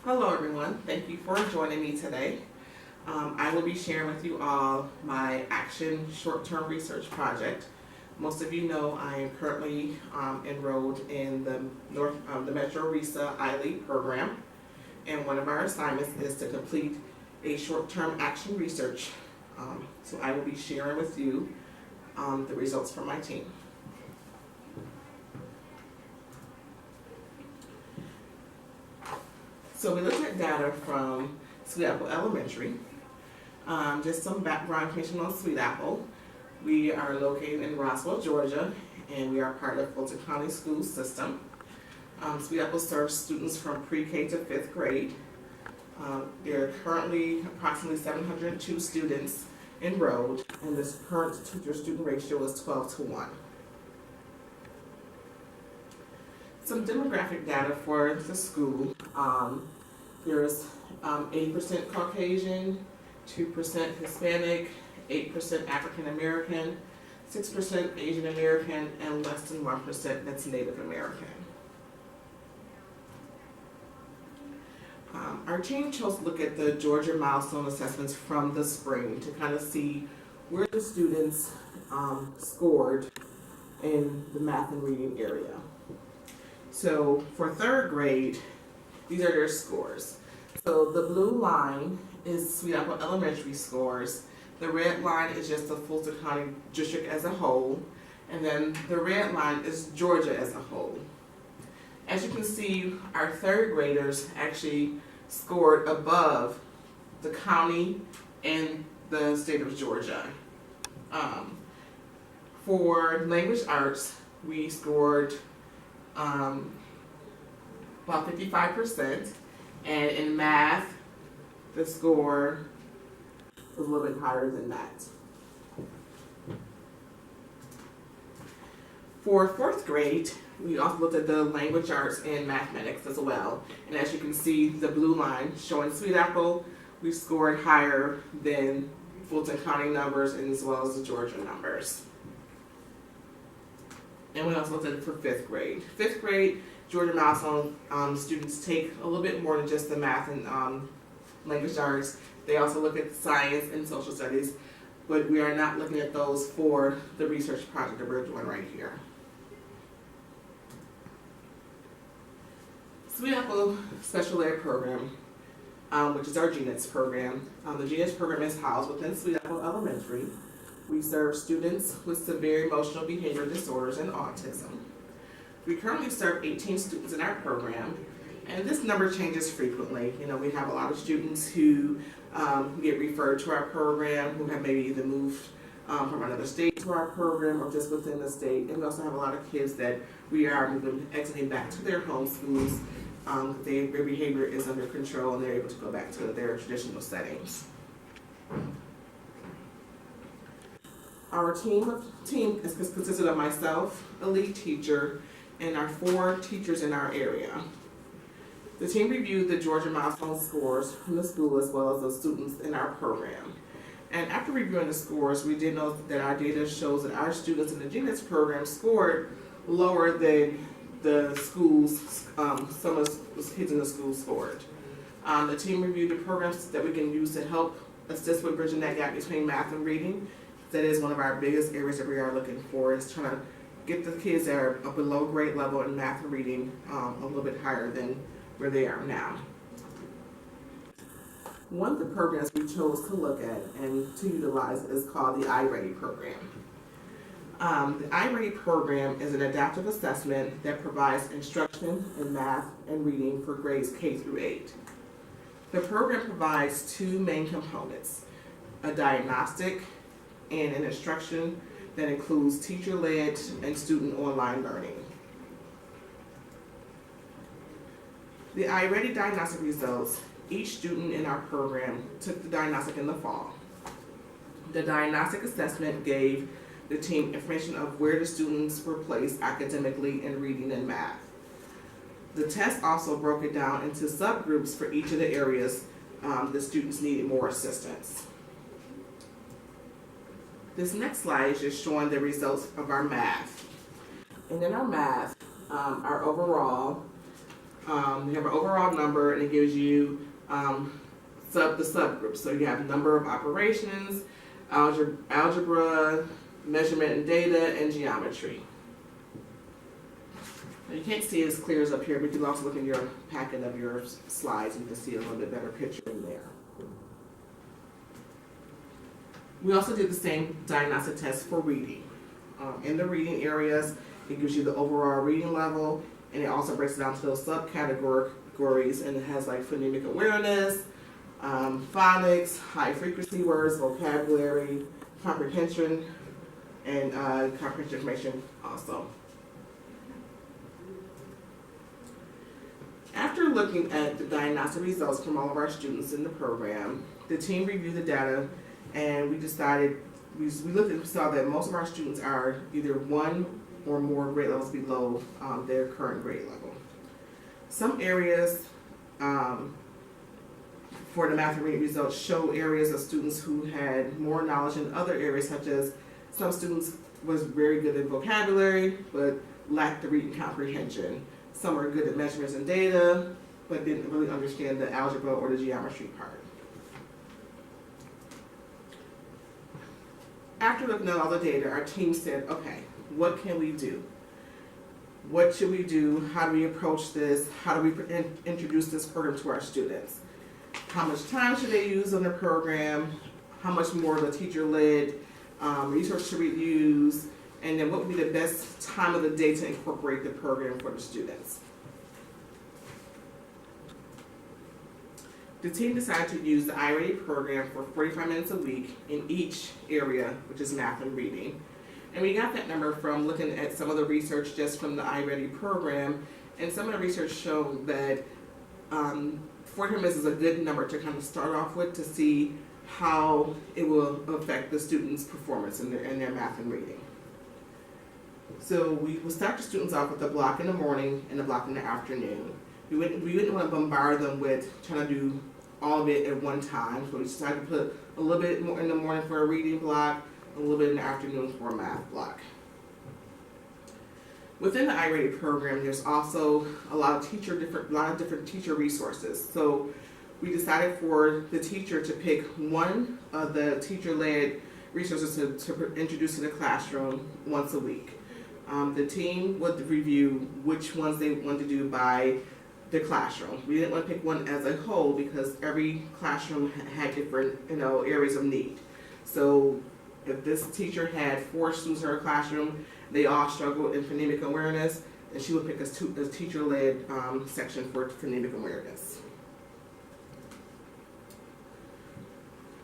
Hello everyone, thank you for joining me today. I will be sharing with you all my Action Short-Term Research Project. Most of you know I am currently enrolled in the Metro RESA iLead program, and one of our assignments is to complete a short-term action research. So I will be sharing with you the results from my team. So we looked at data from Sweet Apple Elementary. Just some background information on Sweet Apple. We are located in Roswell, Georgia, and we are part of Bolden County School System. Sweet Apple serves students from pre-K to 5th grade. There are currently approximately 702 students enrolled, and this current teacher-student ratio is 12:1. Some demographic data for the school. There's 80% Caucasian, 2% Hispanic, 8% African American, 6% Asian American, and less than 1% that's Native American. Our team chose to look at the Georgia milestone assessments from the spring to kind of see where the students scored in the math and reading area. So for 3rd grade, these are their scores. So the blue line is Sweet Apple Elementary scores. The red line is just the Fulton County District as a whole. And then the red line is Georgia as a whole. As you can see, our 3rd graders actually scored above the county and the state of Georgia. For language arts, we scored about 55%, and in math, the score was a little bit higher than that. For 4th grade, we also looked at the language arts and mathematics as well, and as you can see, the blue line showing Sweet Apple, we scored higher than Fulton County numbers and as well as the Georgia numbers. And we also looked at it for 5th grade. 5th grade, Georgia milestone students take a little bit more than just the math and language arts. They also look at science and social studies, but we are not looking at those for the research project that we're doing right here. Sweet Apple Special Ed Program, which is our GNETS program. The GNETS program is housed within Sweet Apple Elementary. We serve students with severe emotional behavior disorders and autism. We currently serve 18 students in our program, and this number changes frequently. You know, we have a lot of students who get referred to our program, who have maybe either moved from another state to our program or just within the state. And we also have a lot of kids that we are exiting back to their home schools. Their behavior is under control and they're able to go back to their traditional settings. Our team is consisted of myself, a lead teacher, and our 4 teachers in our area. The team reviewed the Georgia milestone scores from the school as well as the students in our program. And after reviewing the scores, we did know that our data shows that our students in the GNETS program scored lower than the schools, some of the kids in the school scored. The team reviewed the programs that we can use to help assist with bridging that gap between math and reading. That is one of our biggest areas that we are looking for, is trying to get the kids that are up below grade level in math and reading a little bit higher than where they are now. One of the programs we chose to look at and to utilize is called the iReady program. The iReady program is an adaptive assessment that provides instruction in math and reading for grades K through 8. The program provides 2 main components: a diagnostic and an instruction that includes teacher-led and student online learning. The iReady diagnostic results, each student in our program took the diagnostic in the fall. The diagnostic assessment gave the team information of where the students were placed academically in reading and math. The test also broke it down into subgroups for each of the areas the students needed more assistance. This next slide is just showing the results of our math. And in our math, our overall You have an overall number, and it gives you the subgroups. So you have number of operations, algebra, measurement and data, and geometry. Now, you can't see it as clear as up here, but you can also look in your packet of your slides and you can see a little bit better picture in there. We also did the same diagnostic test for reading. In the reading areas, it gives you the overall reading level, and it also breaks it down to those subcategories, and it has like phonemic awareness, phonics, high frequency words, vocabulary, comprehension, and comprehension information also. After looking at the diagnostic results from all of our students in the program, the team reviewed the data, and we decided, we saw that most of our students are either one or more grade levels below their current grade level. Some areas for the math and reading results show areas of students who had more knowledge in other areas, such as some students was very good at vocabulary but lacked the reading comprehension. Some were good at measurements and data but didn't really understand the algebra or the geometry part. After looking at all the data, our team said, okay, what can we do? What should we do? How do we approach this? How do we introduce this program to our students? How much time should they use on the program? How much more of the teacher-led resource should we use? And then what would be the best time of the day to incorporate the program for the students? The team decided to use the iReady program for 45 minutes a week in each area, which is math and reading. And we got that number from looking at some of the research just from the iReady program, and some of the research showed that 45 minutes is a good number to kind of start off with to see how it will affect the students' performance in their math and reading. So we will start the students off with a block in the morning and a block in the afternoon. We wouldn't want to bombard them with trying to do all of it at one time, so we decided to put a little bit more in the morning for a reading block, a little bit in the afternoon for a math block. Within the iReady program, there's also a lot of different teacher resources. So we decided for the teacher to pick one of the teacher-led resources to introduce to the classroom once a week. The team would review which ones they wanted to do by the classroom. We didn't want to pick one as a whole because every classroom had different areas of need. So if this teacher had 4 students in her classroom, they all struggled in phonemic awareness, and she would pick a teacher-led section for phonemic awareness.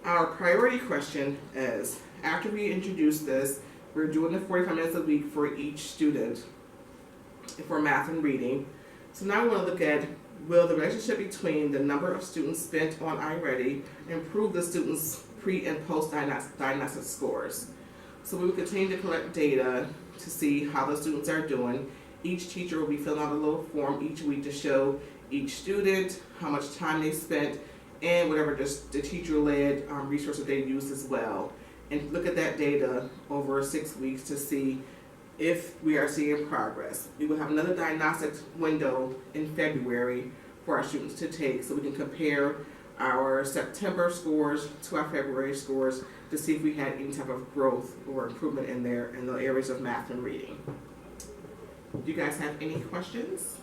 Our priority question is, after we introduce this, we're doing the 45 minutes a week for each student for math and reading. So now we want to look at, will the relationship between the number of students spent on iReady improve the students' pre and post diagnostic scores? So we will continue to collect data to see how the students are doing. Each teacher will be filling out a little form each week to show each student how much time they spent and whatever the teacher-led resources they used as well. And look at that data over 6 weeks to see if we are seeing progress. We will have another diagnostic window in February for our students to take so we can compare our September scores to our February scores to see if we had any type of growth or improvement in the areas of math and reading. Do you guys have any questions?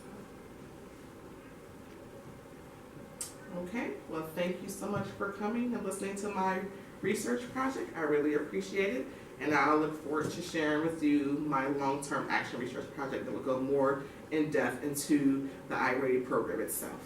Okay, well, thank you so much for coming and listening to my research project. I really appreciate it, and I'll look forward to sharing with you my long-term action research project that will go more in depth into the iReady program itself.